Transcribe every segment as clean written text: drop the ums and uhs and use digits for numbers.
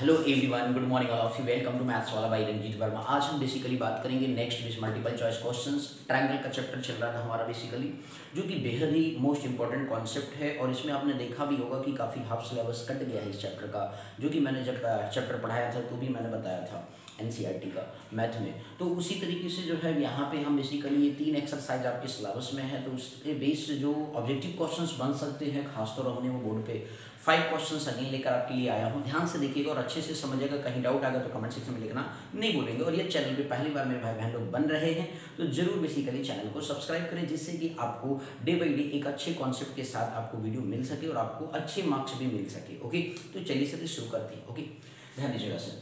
Hello everyone, good morning all of you. Welcome to maths वाला by Ranjit Verma. आज हम basically बात करेंगे next which multiple choice questions. Triangle का चैप्टर चल रहा था हमारा बेसिकली, जो कि बेहद ही मोस्ट इंपॉर्टेंट कॉन्सेप्ट है। और इसमें आपने देखा भी होगा कि काफ़ी हाफ सिलेबस कट गया है इस चैप्टर का, जो कि मैंने जब चैप्टर पढ़ाया था तो भी मैंने बताया था एनसीईआरटी का मैथ में। तो उसी तरीके से जो है यहाँ पे हम बेसिकली ये 3 एक्सरसाइज आपके सिलेबस में है, तो उसके बेस से जो ऑब्जेक्टिव क्वेश्चंस बन सकते हैं, खासतौर हमने वो बोर्ड पे 5 क्वेश्चंस अगेन लेकर आपके लिए आया हूँ। ध्यान से देखिएगा और अच्छे से समझिएगा। कहीं डाउट आएगा तो कमेंट सेक्शन में लिखना नहीं भूलेंगे। और ये चैनल पे पहली बार मेरे भाई बहन लोग बन रहे हैं तो जरूर बेसिकली चैनल को सब्सक्राइब करें, जिससे कि आपको डे बाई डे एक अच्छे कॉन्सेप्ट के साथ आपको वीडियो मिल सके और आपको अच्छे मार्क्स भी मिल सके। ओके, तो चलिए सर शुरू करते हैं। ओके, ध्यान दीजिएगा सर,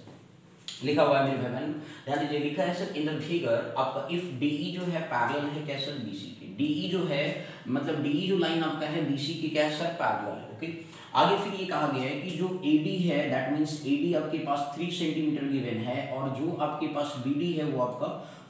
लिखा हुआ है मेरे भाई बहन, ध्यान दीजिए। लिखा है सर इन द फिगर आपका इफ डीई जो है पैरेलल है क्या सर बीसी के। डीई जो है मतलब डीई जो लाइन आपका है बीसी की क्या है सर पैरेलल है। ओके, आगे फिर ये कहा गया है कि जो एडी है दैट मींस एडी आपके पास 3 सेंटीमीटर गिवन है और जो आपके पास बीडी है वो आपका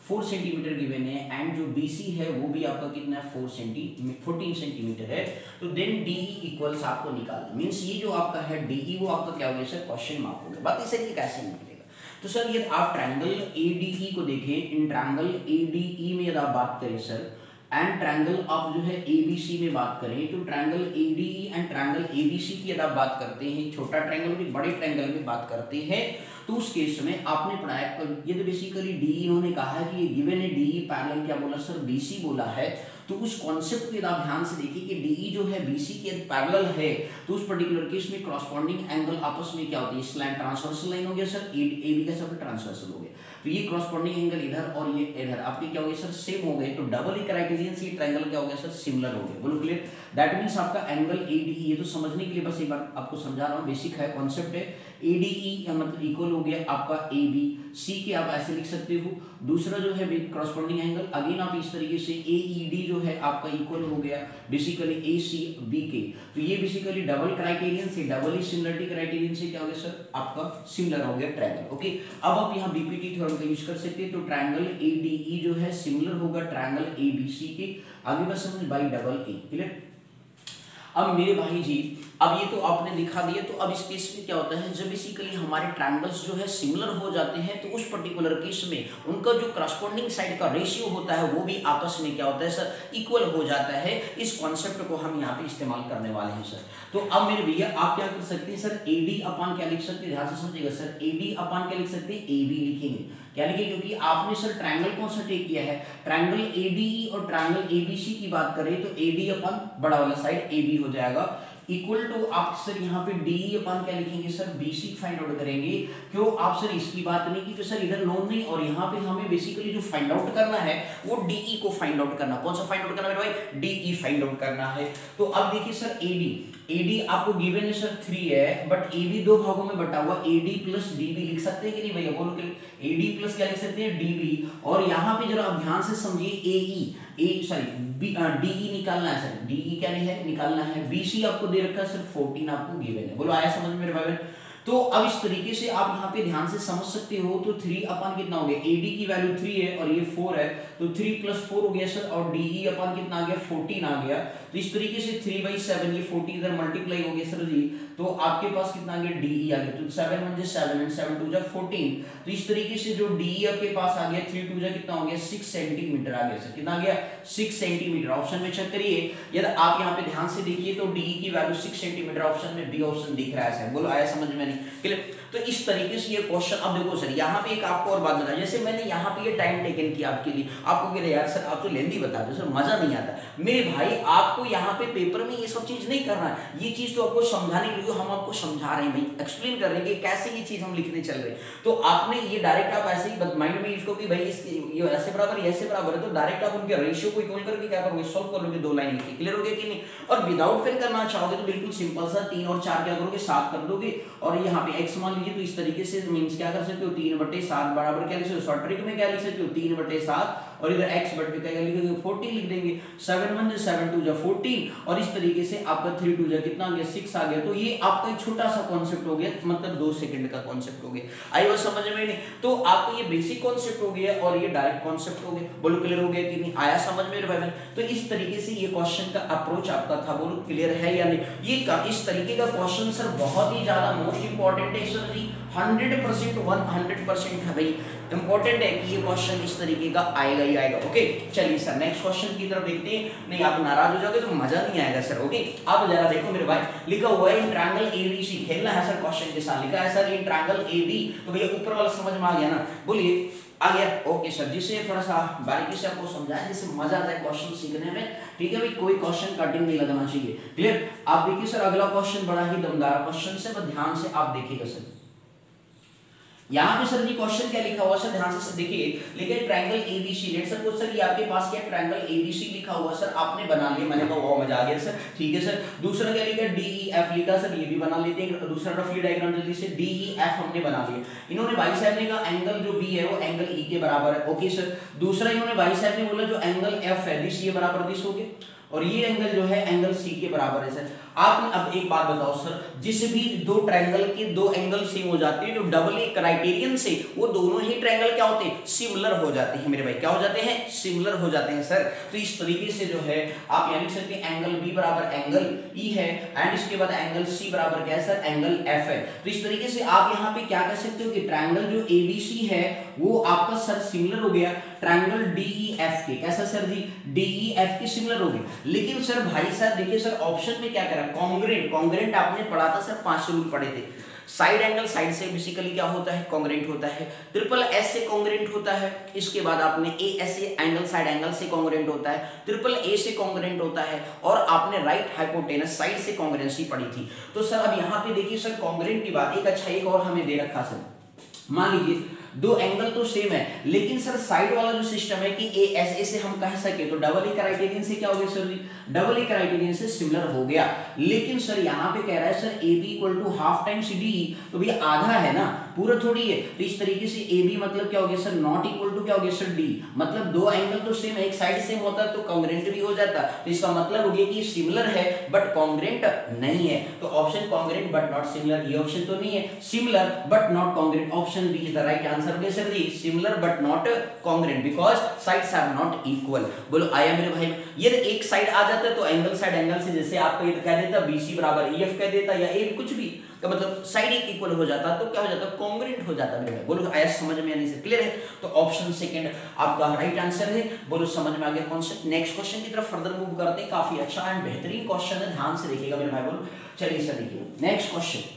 4 सेंटीमीटर गिवन है एंड जो बीसी है वो भी आपका कितना है 14 सेंटीमीटर है। तो देन डीई इक्वल्स आपको निकालना मींस ये जो आपका है डीई वो आपका क्या हो गया सर क्वेश्चन मार्क हो गया। बात इसे ये कैसे निकलेगा, तो सर ये आप ट्रायंगल एडीई को देखें। इन ट्रायंगल एडीई में यदि आप बात करें सर एंड ट्रायंगल ऑफ जो है एबीसी में बात करें, तो triangle ADE and triangle ABC की यदि आप बात करते हैं, छोटा ट्रायंगल और बड़े ट्रायंगल में बात करते हैं, तो उस केस में आपने पढ़ाया ये तो बेसिकली डीई उन्होंने कहा है कि ये गिवन है डीई पैरेलल क्या बोला सर बीसी बोला है। तो उस कॉन्सेप्ट को यदि आप ध्यान से देखिए कि डीई जो है बीसी के पैरेलल है तो उस पर्टिकुलर केस में करस्पॉन्डिंग एंगल आपस में क्या होती है स्लैंट ट्रांसवर्सल लाइन हो गया सर, एबी का सब ट्रांसवर्सल हो गया। तो ये करस्पॉन्डिंग एंगल इधर और ये इधर आपके क्या हो गए सर सेम हो गए। तो डबल ही क्राइटेरियन से ट्रायंगल क्या हो गया सर सिमिलर हो गया। बोलो क्लियर, दैट मींस आपका एंगल एडीई, ये तो समझने के लिए बस एक बार आपको समझा रहा हूँ, बेसिक है कॉन्सेप्ट है। एडीई मतलब इक्वल हो गया आपका एबी सी के, आप ऐसे लिख सकते हो। दूसरा जो है करस्पॉन्डिंग एंगल अगेन आप इस तरीके से एईडी जो है आपका इक्वल हो गया बेसिकली एसी बी के। तो ये बेसिकली डबल क्राइटेरियन से डबल ही सिमिलरिटी क्राइटेरियन से क्या हो गया सर आपका सिमिलर हो गया ट्रायंगल। ओके, अब आप यहाँ बीपीटी थ्योरम का यूज कर सकते हैं। तो ट्रायंगल एडीई जो है सिमिलर होगा ट्रायंगल एबीसी के। आगे बस समझ बाई डबल ए। क्लियर, अब मेरे भाई जी अब ये तो आपने दिखा दिया। तो अब इस केस में क्या होता है जब बेसिकली हमारे ट्रायंगल्स जो है सिमिलर हो जाते हैं तो उस पर्टिकुलर केस में उनका जो करस्पॉन्डिंग साइड का रेशियो होता है वो भी आपस में क्या होता है सर इक्वल हो जाता है। इस कॉन्सेप्ट को हम यहाँ पे इस्तेमाल करने वाले हैं सर। तो अब मेरे भैया आप क्या कर सकते हैं सर एडी अपान क्या लिख सकते हैं, ध्यान से समझिएगा सर, एडी अपान क्या लिख सकते हैं एबी लिखेंगे। क्या लिखे, क्योंकि आपने सर ट्रायंगल कौन सा टेक किया है ट्रायंगल एडीई और ट्रायंगल एबीसी की बात करें तो एडी अपान बड़ा वाला साइड एबी हो जाएगा इक्वल टू आप सर यहाँ पे डी अपन क्या लिखेंगे सर बीसी फाइंड आउट करेंगे। क्यों आप सर इसकी बात नहीं की तो सर इधर नोन नहीं और यहाँ पे हमें बेसिकली जो फाइंड आउट करना है वो डीई को फाइंड आउट करना। कौन सा फाइंड आउट करना है मेरे भाई, डीई फाइंड आउट करना है। तो अब देखिए सर एडी आपको गिवन है सर 3 है बट एबी 2 भागों में बटा हुआ, एडी प्लस डीबी लिख सकते हैं कि नहीं भैया, बोलो कि एडी प्लस क्या लिख सकते हैं डीबी। और यहाँ पे जरा आप ध्यान से समझिए डीई निकालना है सर, डीई क्या नहीं है निकालना है। बीसी आपको दे रखा है सर 14 आपको गिवन है। बोलो आया समझ में मेरे भाई बहन। तो अब इस तरीके से आप यहाँ पे ध्यान से समझ सकते हो। तो 3 अपन कितना हो गया, एडी की वैल्यू 3 है और ये 4 है तो 3 + 4 हो गया सर और डीई अपन कितना आ गया 14 आ गया। तो इस तरीके से 3/7 ये 40 इधर मल्टीप्लाई हो गया सर जी। तो आपके पास कितना आ गया डीई आ गया। तो 7 × 7 and 7 × 14। तो इस तरीके से जो डीई आपके पास आ गया 3 × 2 कितना हो गया 6 सेंटीमीटर आ गया सर। कितना आ गया 6 सेंटीमीटर। ऑप्शन में चेक करिए यदि आप यहाँ पे ध्यान से देखिए तो डीई की वैल्यू 6 सेंटीमीटर ऑप्शन में बी ऑप्शन दिख रहा है सर। बोलो आया समझ में नहीं। क्लियर, तो इस तरीके से ये क्वेश्चन। अब देखो सर यहाँ पे एक आपको और बात बता, जैसे मैंने यहाँ पे ये टाइम टेकन किया आपके लिए, आपको कह रहे यार सर आप तो लेंदी बताते हो सर मजा नहीं आता। मेरे भाई आपको यहाँ पे पेपर में ये सब चीज नहीं करना है, ये चीज तो आपको समझाने के लिए हम आपको समझा रहे हैं भाई, एक्सप्लेन कर रहे हैं कि कैसे ये चीज हम लिखने चल रहे हैं। तो आपने ये डायरेक्ट आप ऐसे ही माइंड में इसको कि भाई ये ऐसे बराबर ऐसे बराबर है तो डायरेक्ट आप उनके रेशियो को इक्वल करके क्या करोगे सॉल्व कर लोगे, 2 लाइन लिख के। क्लियर हो गया कि नहीं। और विदाउट फिल करना चाहोगे तो बिल्कुल सिंपल सा 3 और 4 क्या करोगे 7 कर दोगे और यहाँ पे x मान लीजिए। तो इस तरीके से मींस क्या कर सकते हो 3/7 बराबर क्या लिख सकते हो, शॉर्ट ट्रिक में क्या लिख सकते हो 3/7 और इधर x बट पे क्या लिखेंगे 40 लिख देंगे। 7 1 7 2 14 और इस तरीके से आपका 3 2 कितना आ गया 6 आ गया। तो ये आपका एक छोटा सा कॉन्सेप्ट हो गया, मतलब 2 सेकंड का कॉन्सेप्ट हो गया। आई बात समझ में नहीं? तो आपको ये बेसिक कॉन्सेप्ट हो गया और ये डायरेक्ट कॉन्सेप्ट हो गया। बोलो क्लियर हो गया कि नहीं? आया समझ में भाई बहन? तो इस तरीके से ये क्वेश्चन का अप्रोच आपका था। बोलो क्लियर है या नहीं? ये इस तरीके का क्वेश्चन सर बहुत ही ज्यादा मोस्ट इंपॉर्टेंट है सर जी, 100% 100% है भाई, इंपॉर्टेंट है कि ये क्वेश्चन इस तरीके का आएगा ही आएगा। ओके चलिए सर नेक्स्ट क्वेश्चन की तरफ देखते हैं। नहीं आप नाराज हो जाओगे तो मजा नहीं आएगा सर। ओके आप जरा देखो मेरे भाई, लिखा हुआ है इन ट्रायंगल एबीसी, खेलना है सर क्वेश्चन के साथ। लिखा है सर इन ट्रायंगल एबी, तो भैया ऊपर वाला समझ में आ गया ना? बोलिए आ गया? ओके सर, जिससे थोड़ा सा बारीकी से आपको समझाएं जिससे मजा आता है क्वेश्चन सीखने में। ठीक है भाई, कोई क्वेश्चन कटिंग नहीं लगाना चाहिए। क्लियर? आप देखिए सर अगला क्वेश्चन बड़ा ही दमदार क्वेश्चन से, बस ध्यान से आप देखिएगा सर। यहाँ पे सर जी क्वेश्चन क्या लिखा हुआ सर, ध्यान से देखिए। लिखा है triangle ABC. Let suppose sir ये आपके पास क्या ट्रायंगल एबीसी लिखा हुआ सर, आपने बना लिया। मैंने कहा वाह मजा आ गया सर। ठीक है सर, दूसरा क्या लिखा है डीईएफ लिखा सर, ये भी बना लेते हैं। दूसरा रफ डायग्राम जल्दी से, डीईएफ हमने बना लिया। इन्होंने भाई साहब ने कहा एंगल जो बी है वो एंगल ई के बराबर है। ओके सर, दूसरा इन्होंने भाई साहब ने बोला जो एंगल एफ है दिस ये बराबर दिस हो गया, और ये एंगल जो है एंगल सी के बराबर है सर। आपने अब एक बात बताओ सर, जिस भी दो ट्रायंगल के दो एंगल सेम हो जाते हैं, जो डबल ए क्राइटेरियन से वो दोनों ही ट्रायंगल क्या होते हैं, सिमिलर हो जाते हैं मेरे भाई। क्या हो जाते हैं? सिमिलर हो जाते हैं सर। तो इस तरीके से जो है आप यानी लिख सकते हैं एंगल बी बराबर एंगल ई है, एंड इसके बाद एंगल सी बराबर क्या है सर, एंगल एफ है। तो इस तरीके से आप यहाँ पे क्या कह सकते हो कि ट्रायंगल जो एबीसी है वो आपका सर सिमिलर हो गया ट्रायंगल डीईएफ के। कैसा सर जी? डीईएफ के सिमिलर हो गए। लेकिन सर भाई साहब देखिए सर ऑप्शन में क्या करा, कॉन्ग्रुएंट। कॉन्ग्रुएंट आपने पढ़ा था सर, 5 रूल पढ़े थे। साइड एंगल साइड से बेसिकली क्या होता है, कॉन्ग्रुएंट होता है। ट्रिपल एस से कॉन्ग्रुएंट होता है। इसके बाद आपने ए एस से एंगल साइड एंगल से कॉन्ग्रुएंट होता है। ट्रिपल ए से कॉन्ग्रुएंट होता है। और आपने राइट हाइपोटेनस साइड से कॉन्ग्रुएंसी पढ़ी थी। तो सर अब यहाँ पे देखिए सर कॉन्ग्रुएंट की बात, एक अच्छा एक और हमें दे रखा सर, मान लीजिए दो एंगल तो सेम है, लेकिन सर साइड वाला जो सिस्टम है कि ए एस ए से हम कह सके तो डबल ए क्राइटेरियन से क्या हो गया sir ji, double A criterion से सिमिलर हो गया। लेकिन सर यहाँ पे कह रहा है sir A B equal to half times D, तो भैया आधा है ना, पूरा थोड़ी है। तो इस तरीके से ए बी मतलब क्या हो गया सर, नॉट इक्वल टू क्या हो गया सर डी, मतलब दो एंगल तो सेम है, एक साइड सेम होता तो कॉन्ग्रुएंट भी हो जाता। तो इसका मतलब हो गया कि सिमिलर है बट कॉन्ग्रुएंट नहीं है। तो option congruent but not similar, ये ऑप्शन तो नहीं है। Similar but not congruent, option B is the right answer. हो गया sir ji similar but not congruent because sides are not equal. बोलो आया मेरे भाई? ये एक साइड आ जाता है तो एंगल साइड एंगल से, जैसे आपको ये कह देता बीसी बराबर ईएफ कह देता या ए कुछ भी का मतलब साइड एक इक्वल हो जाता तो क्या हो जाता, कॉन्ग्रुएंट हो जाता मेरे भाई। बोलो आया समझ में आने से? क्लियर है? तो ऑप्शन सेकंड आपका राइट आंसर है। बोलो समझ में आ गया कॉन्सेप्ट? नेक्स्ट क्वेश्चन की तरफ फर्दर मूव करते हैं। काफी अच्छा एंड बेहतरीन क्वेश्चन है, ध्यान से देखिएगा मेरे भाई। बोलो चलिए सर देखिए नेक्स्ट क्वेश्चन।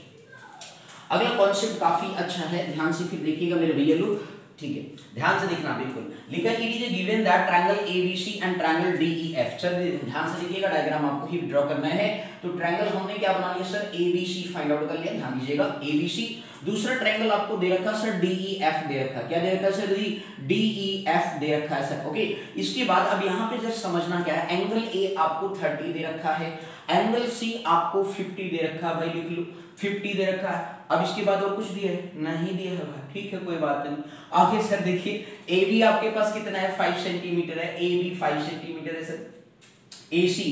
अगला कॉन्सेप्ट काफी अच्छा है, ध्यान से फिर देखिएगा मेरे भैया लोग। ठीक है, ध्यान से देखना बिल्कुल। लिखा है it is given that triangle ABC and triangle DEF. चलिए ध्यान से देखिएगा, डायग्राम आपको ही ड्रॉ करना है। तो ट्रायंगल हमने क्या बना लिया सर, एबीसी फाइंड आउट कर लिया, ध्यान दीजिएगा एबीसी। दूसरा ट्रायंगल आपको दे रखा सर डीईएफ दे रखा, क्या दे रखा सर जी, डीईएफ दे रखा है सर। ओके, इसके बाद अब यहाँ पे जस्ट समझना क्या है, एंगल ए आपको 30 दे रखा है, एंगल सी आपको 50 दे रखा है, भाई लिख लो 50 दे रखा है। अब इसके बाद और कुछ दिया है नहीं दिया है भाई, ठीक है कोई बात नहीं। आगे सर देखिए ए बी आपके पास कितना है, 5 सेंटीमीटर है, ए बी 5 सेंटीमीटर है सर। ए सी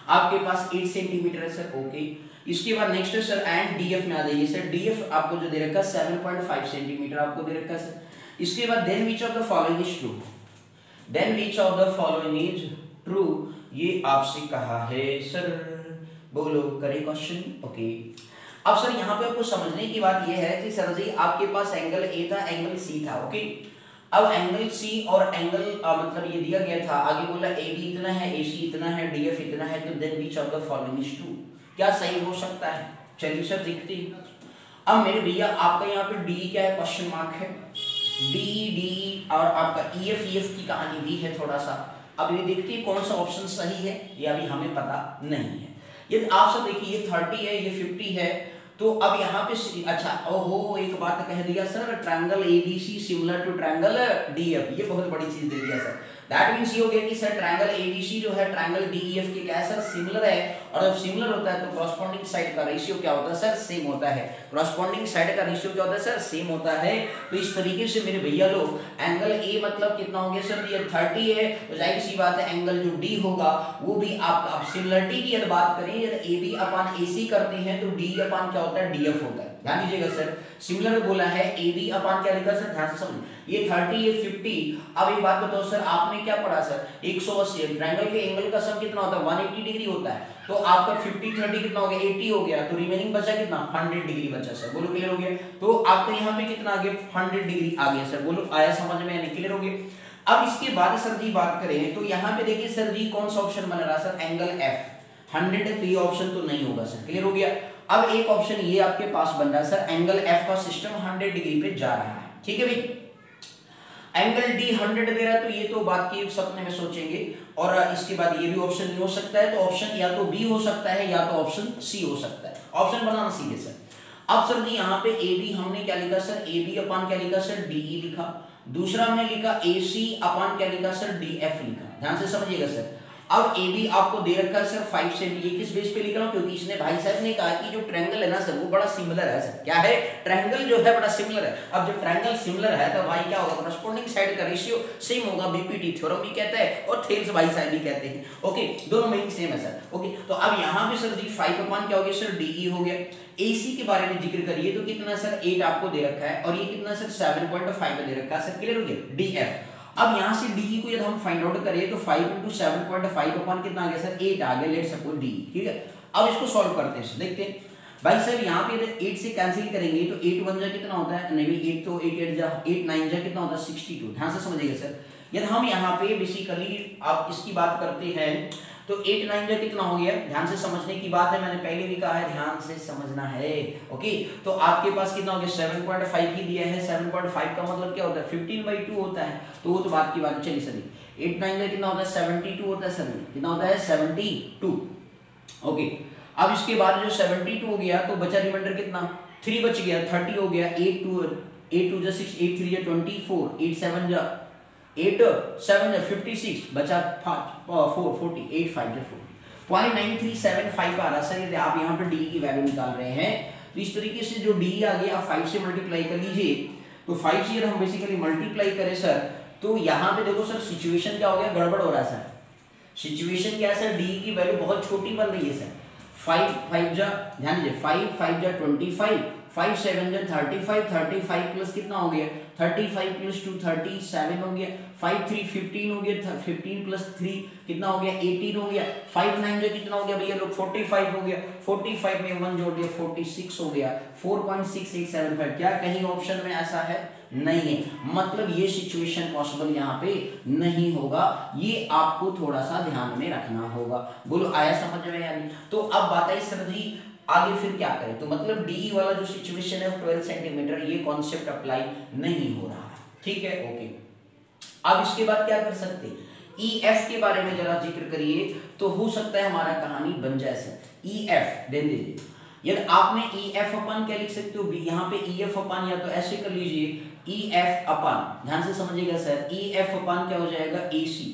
आपके पास 8 सेंटीमीटर है सर। ओके, इसके बाद नेक्स्ट है सर एंड डीएफ में आ जाइए सर। डीएफ आपको जो दे रखा है 7.5 सेंटीमीटर आपको दे रखा है सर। इसके बाद then which of the following is true, then which of the following is true, ये आपसे कहा है सर। बोलो करे क्वेश्चन। ओके, अब सर यहाँ पे आपको समझने की बात यह है कि सर जी आपके पास एंगल ए था, एंगल सी था। ओके, अब एंगल सी और एंगल मतलब ये दिया गया था, आगे बोला ए बी इतना है, ए सी इतना है, डी एफ इतना है, तो then which of the following is true, क्या सही हो सकता है? चलिए सर देखते हैं। अब मेरे भैया आपका यहाँ पे डी क्या है, क्वेश्चन मार्क है, डी और आपका ई एफ की कहानी दी है थोड़ा सा। अब ये देखते हैं कौन सा ऑप्शन सही है, ये अभी हमें पता नहीं है। ये आप सब देखिए ये 30 है, ये 50 है, तो अब यहाँ पे अच्छा ओहो एक बात कह दिया sir, triangle ABC similar to triangle DF, ये बहुत बड़ी चीज दे दिया सर। दैट मींस ये हो गया कि सर ट्रायंगल एबीसी जो है ट्रायंगल डीईएफ के क्या है सर सिमिलर है, और जब सिमिलर होता है तो कॉरस्पॉन्डिंग साइड का रेशियो क्या होता है सर सेम होता है, कॉरस्पॉन्डिंग साइड का रेशियो क्या होता है सर सेम होता है। तो इस तरीके से मेरे भैया लोग एंगल ए मतलब कितना हो गया सर ये 30 है, तो जाहिर सी बात है एंगल जो डी होगा वो भी आपका, अब सिमिलरिटी की यदि बात करें यदि ए बी अपान ए सी करते हैं तो डी अपान क्या होता है डीएफ होता है। ध्यान दीजिएगा सर सिमिलर बोला है ए बी अपान क्या लिखा सर, ध्यान से समझिए ये 30 ये 50। अब एक बात बताओ सर आपने क्या पढ़ा सर 180, ट्रायंगल के एंगल का सम कितना होता है 180 डिग्री होता है, तो आपका 50 30 कितना हो गया 80 हो गया, तो रिमेनिंग बचा कितना 100 डिग्री बचा सर, बोलो क्लियर हो गया। तो आपका यहाँ पे कितना आ गया 100 डिग्री आ गया सर, बोलो आया समझ में यानी क्लियर हो गया। अब इसके बाद सर जी बात करें तो यहाँ पे देखिए सर जी कौन सा ऑप्शन बन रहा सर एंगल एफ 100, तो ये ऑप्शन तो नहीं होगा सर, क्लियर हो गया। अब एक ऑप्शन ये आपके पास बन रहा है सर एंगल एफ का सिस्टम 100 डिग्री पे जा रहा है, ठीक है भाई। एंगल डी 100 दे रहा है तो ये तो बात की सपने में सोचेंगे, और इसके बाद ये भी ऑप्शन नहीं हो सकता है, तो ऑप्शन या तो बी हो सकता है या तो ऑप्शन सी हो सकता है, ऑप्शन बनाना सीधे सर। अब सर जी यहाँ पे ए बी हमने क्या लिखा सर ए बी अपान क्या लिखा सर डी ई लिखा, दूसरा हमने लिखा ए सी अपान क्या लिखा सर डी एफ लिखा, ध्यान से समझिएगा सर। अब ए बी आपको दे रखा है सर 5 सेंटी, ये किस बेस पे लिख रहा हूँ क्योंकि इसने भाई साहब ने कहा कि जो ट्रायंगल है ना सर वो बड़ा सिमिलर है सर, क्या है ट्रायंगल जो है बड़ा सिमिलर है। अब जब ट्रायंगल सिमिलर है तो भाई क्या होगा कॉरस्पॉन्डिंग साइड का रेशियो सेम होगा, बीपीटी थ्योरम भी कहता है और थेल्स भाई साहब भी कहते हैं, ओके दोनों मीनिंग सेम है सर, ओके। तो अब यहाँ पे सर जी 5 अपान क्या हो गया सर डीई हो गया। एसी के बारे में जिक्र करिए तो कितना सर 8 आपको दे रखा है, और ये कितना सर 7.5 दे रखा है सर, क्लियर हो गया डीएफ। अब यहाँ से डी को यदि हम फाइंड आउट करें तो 5 × 7.5 अपान कितना आ गया सर 8 आ गया, लेट्स सपोज डी, ठीक है। अब इसको सॉल्व करते हैं, देखते हैं भाई साहब यहाँ पे यदि 8 से कैंसिल करेंगे तो 8 1 जा कितना होता है, नहीं 8 तो 8 8 जा 8 9 जा कितना होता है 62, ध्यान से समझिएगा सर। यदि हम यहाँ पे बेसिकली आप इसकी बात करते हैं तो 8 9 जा कितना हो गया, ध्यान से समझने की बात है, मैंने पहले भी कहा है ध्यान से समझना है, ओके। तो आपके पास कितना हो गया 7.5 ही दिया है, 7.5 का मतलब क्या होता है 15/2 होता है, तो वो तो बात की बात है। चलिए सर 8 9 जा कितना होता है 72 होता है सर, कितना होता है 72, ओके। अब इसके बाद जो 72 हो गया तो बचा रिमाइंडर कितना 3 बच गया, 30 हो गया, 8 2 जा 6, 8 3 जा 24, 8 7 जा 8 7 जा 56, बचा 4 40, 8 5 जा 40, 0.9375 आ रहा सर। यदि आप यहाँ पे डी की वैल्यू निकाल रहे हैं तो इस तरीके से जो डी आ गया आप 5 से मल्टीप्लाई कर लीजिए, तो 5 से अगर हम बेसिकली मल्टीप्लाई करें सर तो यहाँ पे देखो सर सिचुएशन क्या हो गया, गड़बड़ हो रहा है सर। सिचुएशन क्या है सर, डी की वैल्यू बहुत छोटी बन रही है सर, 5 5 जा ध्यान दीजिए 5 5 जा 25, 5 7 जा 35, 35 प्लस कितना हो गया 35 प्लस 2 37 हो गया, 5 3 15 हो गया, 15 प्लस 3 कितना हो गया 18 हो गया, 5 9 जो कितना हो गया भैया लोग 45 हो गया, 45 में 1 जोड़ दिया 46 हो गया, 4.6875। क्या कहीं ऑप्शन में ऐसा है नहीं है, मतलब ये सिचुएशन पॉसिबल यहाँ पे नहीं होगा, ये आपको थोड़ा सा ध्यान में रखना होगा। बोलो आया समझ में या नहीं। तो अब बात आई सर जी आगे फिर क्या करें, तो मतलब डी वाला जो सिचुएशन है 12 सेंटीमीटर ये कॉन्सेप्ट अप्लाई नहीं हो रहा है, ठीक है, ओके। अब इसके बाद क्या कर सकते, ई एफ के बारे में जरा जिक्र करिए तो हो सकता है हमारा कहानी बन जाए सर। ई एफ दे दीजिए, यदि आपने ई एफ अपान क्या लिख सकते हो, यहाँ पे ई एफ अपान या तो ऐसे कर लीजिए ई एफ अपान, ध्यान से समझिएगा सर, ई एफ अपान क्या हो जाएगा ए सी,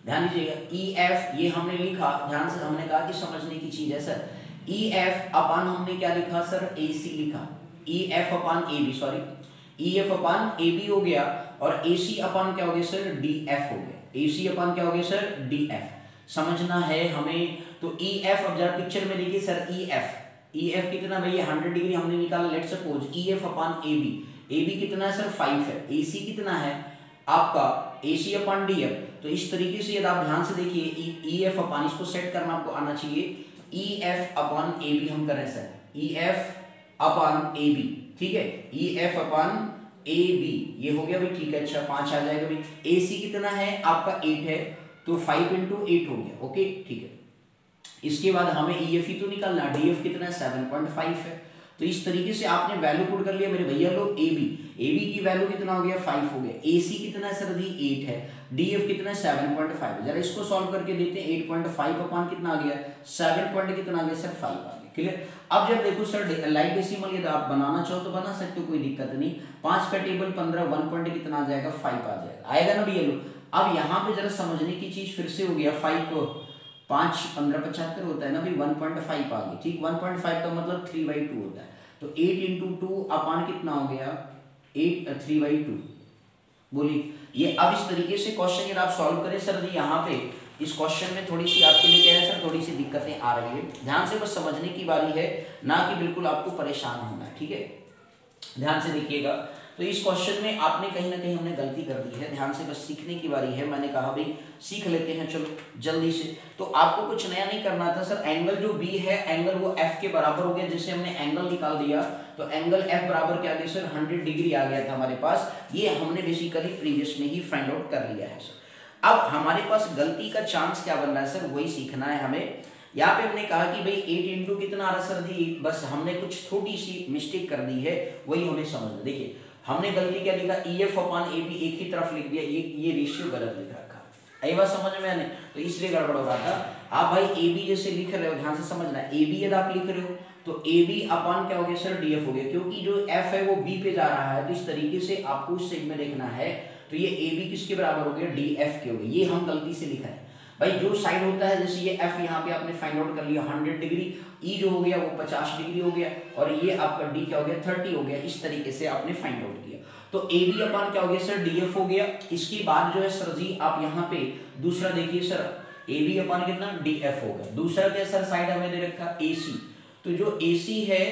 ध्यान दीजिएगा ई एफ ये हमने लिखा, ध्यान से हमने कहा कि समझने की चीज है सर। ई एफ अपान हमने क्या लिखा सर ए सी लिखा, E F upon A B, sorry E F upon A B हो गया, और ए सी अपान क्या हो गया सर डी एफ हो गया, ए सी अपान क्या हो गया सर डी एफ, समझना है हमें। तो ई एफ अब जरा पिक्चर में देखिए सर ई एफ कितना भैया 100 डिग्री हमने निकाला, let suppose E F upon A B कितना है सर 5 है, ए सी कितना है आपका ए सी अपान डी एफ। तो इस तरीके से यदि आप ध्यान से देखिए ई एफ अपान, इसको सेट करना आपको आना चाहिए, ई एफ अपान ए बी हम करें sir, E F upon A B, ठीक है, ई एफ अपान ए बी ये हो गया भाई, ठीक है, अच्छा 5 आ जाएगा भाई। ए सी कितना है आपका 8 है, तो 5 × 8 हो गया, ओके ठीक है। इसके बाद हमें ई एफ ही तो निकालना, डी एफ कितना है 7.5 है, तो इस तरीके से आपने वैल्यू पुट कर लिया मेरे भैया लोग। ए बी की वैल्यू कितना हो गया 5 हो गया, ए सी कितना है सर जी 8 है, डी एफ कितना है 7.5 है, जरा इसको सॉल्व करके देते हैं, 8.5 अपान कितना आ गया 7 पॉइंट कितना आ गया सर 5 आ गया, क्लियर। अब जब देखो सर लाइट डेसिमल यदि आप बनाना चाहो तो बना सकते हो, कोई दिक्कत नहीं। 5 का टेबल 15, 1 पॉइंट कितना आ जाएगा 5 आ जाएगा, आएगा ना भैया लोग। अब यहाँ पे जरा समझने की चीज फिर से हो गया, 5 को 5 15 75 होता है ना भाई, 1.5 आ गई, ठीक। 1.5 का मतलब 3/2 होता है, तो 8 × 2 अपान कितना हो गया 8 3/2। बोलिए ये अब इस तरीके से क्वेश्चन अगर आप सॉल्व करें सर जी, यहाँ पे इस क्वेश्चन में थोड़ी सी आपके लिए क्या है सर, थोड़ी सी दिक्कतें आ रही है, ध्यान से बस समझने की बारी है, ना कि बिल्कुल आपको परेशान होना है, ठीक है। ध्यान से देखिएगा, तो इस क्वेश्चन में आपने कहीं ना कहीं हमने गलती कर दी है, ध्यान से बस सीखने की बारी है। मैंने कहा भाई सीख लेते हैं, चलो जल्दी से। तो आपको कुछ नया नहीं करना था सर, एंगल जो बी है एंगल वो एफ के बराबर हो गया, जिससे हमने एंगल निकाल दिया, तो एंगल एफ बराबर क्या आ गया सर 100 डिग्री आ गया था हमारे पास, ये हमने बेसिकली प्रीवियस में ही फाइंड आउट कर लिया है सर। अब हमारे पास गलती का चांस क्या बन रहा है सर, वही सीखना है हमें। यहाँ पे हमने कहा कि भाई 8 × कितना आ रहा सर जी, बस हमने कुछ छोटी सी मिस्टेक कर दी है, वही हमें समझना। देखिए हमने गलती क्या लिखा, EF/AB एक ही तरफ लिख दिया, ये रेशियो गलत लिख रखा, आई बात समझ में आने, तो इसलिए गड़बड़ हो रहा था। आप भाई AB जैसे लिख रहे हो, ध्यान से समझना, AB यदि आप लिख रहे हो तो AB/, क्या हो गया सर DF हो गया, क्योंकि जो F है वो B पे जा रहा है, तो इस तरीके से आपको उस सेग में देखना है, तो ये AB किसके बराबर हो गया DF के हो गए, ये हम गलती से लिखा है भाई। जो साइड होता है जैसे ये F यहाँ पे आपने फाइंड आउट कर लिया 100 डिग्री, E जो हो गया वो 50 डिग्री हो गया, और ये आपका D क्या हो गया 30 हो गया, इस तरीके से आपने फाइंड आउट किया। तो AB/ क्या हो गया सर DF हो गया। इसके बाद जो है सर जी आप यहाँ पे दूसरा देखिए सर, AB/ कितना DF हो गया। दूसरा क्या सर साइड हमें दे रखा AC, तो जो AC है,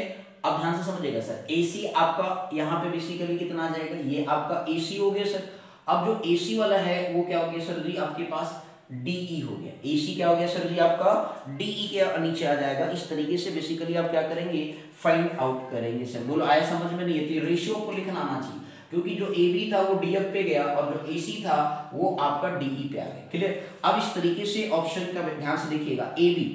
अब ध्यान से समझिएगा सर, AC आपका यहाँ पे बेसिकली कितना आ जाएगा, ये आपका AC हो गया सर। अब जो AC वाला है वो क्या हो गया सर जी आपके पास DE हो गया, AC क्या हो गया सर जी आपका DE के नीचे आ जाएगा। इस तरीके से बेसिकली आप क्या करेंगे फाइंड आउट करेंगे सर। बोलो आया समझ में? नहीं है तो रेशियो को लिखना आना चाहिए, क्योंकि जो AB था वो DF पे गया और जो AC था वो आपका DE पे आ गया। क्लियर? अब इस तरीके से ऑप्शन का ध्यान से देखिएगा, AB,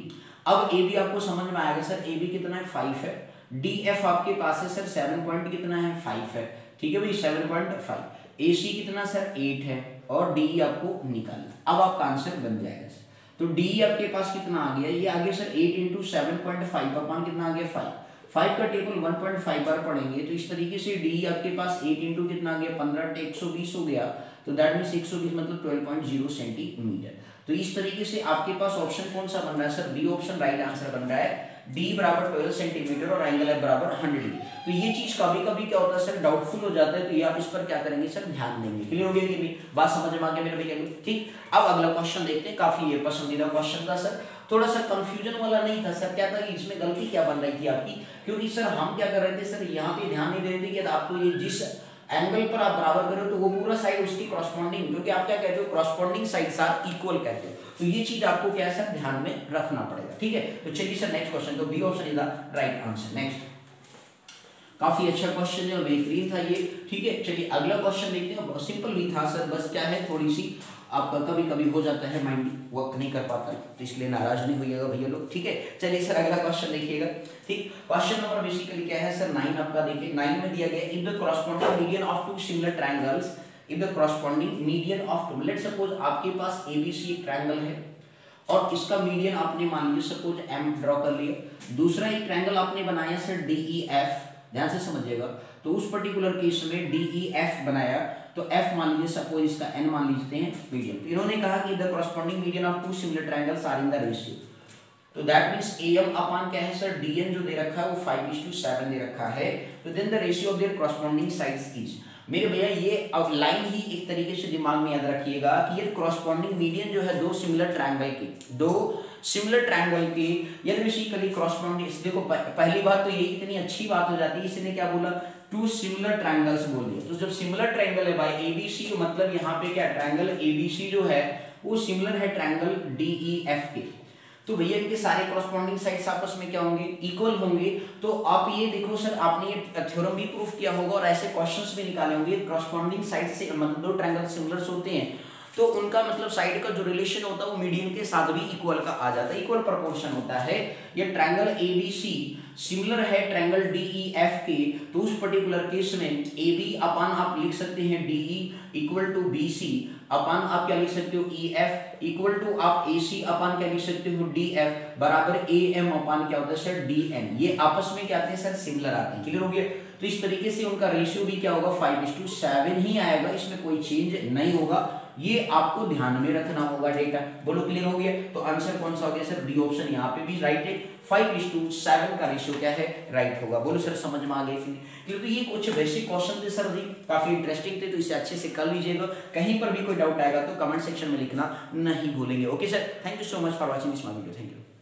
अब AB आपको समझ में आएगा सर, AB कितना है 5 है, DF आपके पास है सर 7 पॉइंट कितना है 5 है, ठीक है भाई 7.5, AC कितना सर 8 है, और DE आपको निकालना। अब आपका आंसर बन जाएगा सर, तो DE आपके पास कितना आ गया, ये आ गया सर 8 × 7.5 अपन कितना आ गया 5 का टेबल 1.5 बार पढ़ेंगे, तो इस तरीके से DE आपके पास 8 × कितना आ गया 15 120 हो गया, तो दैट मीन्स 120 मतलब 12.0 सेंटीमीटर। तो इस तरीके से आपके पास ऑप्शन कौन सा बन रहा है sir, B option right answer बन रहा है, D बराबर 12 सेंटीमीटर और एंगल F बराबर 100 डिग्री। तो ये चीज कभी कभी क्या होता है सर डाउटफुल हो जाता है, तो ये आप इस पर क्या करेंगे सर ध्यान देंगे। क्लियर हो गया कि नहीं, बात समझ में आ गया मेरे भैया? ठीक। अब अगला क्वेश्चन देखते हैं, काफी ये पसंदीदा क्वेश्चन था सर, थोड़ा सा कंफ्यूजन वाला नहीं था सर। क्या था कि इसमें गलती क्या बन रही थी आपकी, क्योंकि सर हम क्या कर रहे थे सर, यहाँ पे ध्यान नहीं दे रहे थे कि आपको ये जिस एंगल पर आप बराबर करो तो वो पूरा साइड उसकी कॉरस्पॉन्डिंग, क्योंकि आप क्या कहते हो कॉरस्पॉन्डिंग साइड्स आर इक्वल कहते हो, तो ये चीज आपको क्या है सर ध्यान में रखना पड़ेगा। ठीक है, तो चलिए सर नेक्स्ट क्वेश्चन, तो B option is the right answer. Next, काफी अच्छा क्वेश्चन है और बेहतरीन था ये। ठीक है, चलिए अगला क्वेश्चन देखते हैं, सिंपल भी था सर, बस क्या है थोड़ी सी आपका कभी कभी हो जाता है माइंड वर्क नहीं कर पाता, तो इसलिए नाराज नहीं होइएगा भैया लोग। ठीक है, चलिए सर अगला क्वेश्चन देखिएगा। ठीक, क्वेश्चन नंबर बेसिकली क्या है सर 9 आपका, देखिए 9 में दिया गया if the corresponding median of two similar triangles, if the corresponding median of two, let's suppose आपके पास ABC एक ट्रायंगल है और इसका मीडियन आपने मान लीजिए सपोज M ड्रॉ कर लिया, दूसरा एक ट्रायंगल आपने बनाया सर DEF, ध्यान से समझिएगा, तो उस पर्टिकुलर केस में DEF बनाया, तो F मान लीजिए सपोज इसका N मान लीजिए हैं मीडियन, तो इन्होंने कहा कि the corresponding median of two similar triangles are in the ratio, तो दैट मींस AM अपॉन क्या है सर DN जो दे रखा है वो 5:7 दे रखा है, तो then the ratio of their corresponding sides is, मेरे भैया ये अब लाइन ही एक तरीके से दिमाग में याद रखिएगा कि ये कॉरस्पॉन्डिंग मीडियन जो है दो सिमिलर ट्रायंगल की यदि बेसिकली कॉरस्पॉन्डिंग, देखो पहली बात तो ये इतनी अच्छी बात हो जाती है, इसने क्या बोला टू सिमिलर ट्रायंगल्स बोल दिया, तो जब सिमिलर ट्रायंगल है भाई ABC, मतलब यहाँ पे क्या ट्रायंगल ABC जो है वो सिमिलर है ट्रायंगल DEF के, तो भैया इनके सारे कॉरस्पॉन्डिंग साइड्स आपस में क्या होंगे इक्वल होंगे। तो आप ये देखो सर आपने ये थ्योरम भी प्रूफ किया होगा और ऐसे क्वेश्चंस भी निकाले होंगे, कॉरस्पॉन्डिंग साइड से मतलब दो ट्रायंगल सिमिलर होते हैं तो उनका मतलब साइड का जो रिलेशन होता है वो मीडियन के साथ भी इक्वल का आ जाता है, इक्वल प्रोपोर्शन होता है। ये ट्रायंगल ABC सिमिलर है ट्रायंगल DEF के, तो उस पर्टिकुलर केस में AB अपान आप लिख सकते हैं DE इक्वल टू BC अपान आप क्या लिख सकते हो EF इक्वल टू आप AC अपान क्या लिख सकते हो DF बराबर AM अपान क्या होता है सर DN, ये आपस में क्या आते हैं सर सिमिलर आते हैं। क्लियर हो गया? तो इस तरीके से उनका रेशियो भी क्या होगा 5:7 ही आएगा, इसमें कोई चेंज नहीं होगा। ये आपको ध्यान में रखना होगा डेटा। बोलो क्लियर हो गया? तो आंसर कौन सा हो गया सर? डी ऑप्शन यहाँ पे भी राइट है। 5:7 का रेशियो क्या है? राइट होगा। बोलो सर समझ में आ गई थी? क्योंकि ये कुछ बेसिक क्वेश्चन थे सर जी, काफी इंटरेस्टिंग थे, तो इसे अच्छे से कर लीजिएगा। कहीं पर भी कोई डाउट आएगा तो कमेंट सेक्शन में लिखना नहीं भूलेंगे। Okay sir, thank you so much for watching this my video. Thank you.